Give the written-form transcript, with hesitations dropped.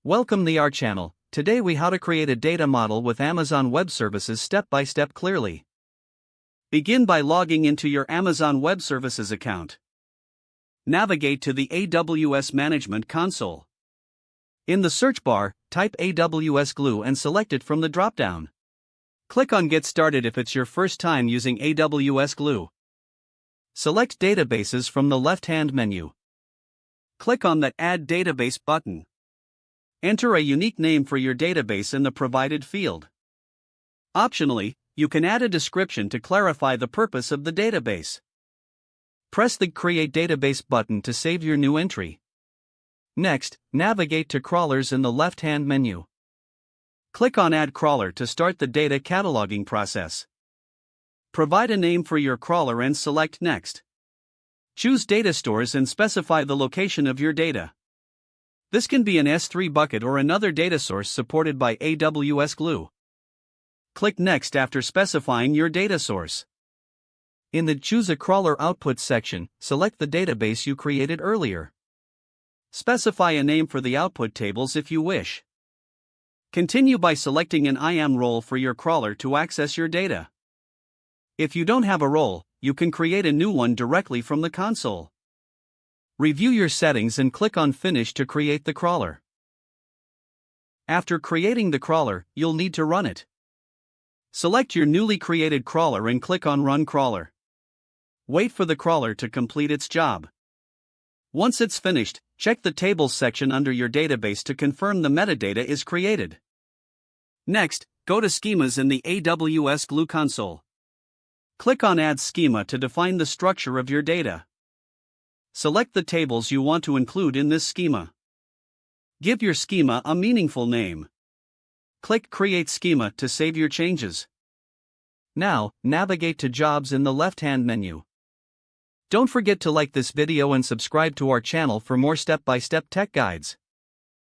Welcome to our channel. Today we how to create a data model with Amazon Web Services step by step clearly. Begin by logging into your Amazon Web Services account. Navigate to the AWS Management Console. In the search bar, type AWS Glue and select it from the drop-down. Click on Get Started if it's your first time using AWS Glue. Select Databases from the left-hand menu. Click on the Add Database button. Enter a unique name for your database in the provided field. Optionally, you can add a description to clarify the purpose of the database. Press the Create Database button to save your new entry. Next, navigate to Crawlers in the left-hand menu. Click on Add Crawler to start the data cataloging process. Provide a name for your crawler and select Next. Choose Data Stores and specify the location of your data. This can be an S3 bucket or another data source supported by AWS Glue. Click Next after specifying your data source. In the Choose a Crawler Output section, select the database you created earlier. Specify a name for the output tables if you wish. Continue by selecting an IAM role for your crawler to access your data. If you don't have a role, you can create a new one directly from the console. Review your settings and click on Finish to create the crawler. After creating the crawler, you'll need to run it. Select your newly created crawler and click on Run Crawler. Wait for the crawler to complete its job. Once it's finished, check the Tables section under your database to confirm the metadata is created. Next, go to Schemas in the AWS Glue console. Click on Add Schema to define the structure of your data. Select the tables you want to include in this schema. Give your schema a meaningful name. Click Create Schema to save your changes. Now, navigate to Jobs in the left-hand menu. Don't forget to like this video and subscribe to our channel for more step-by-step tech guides.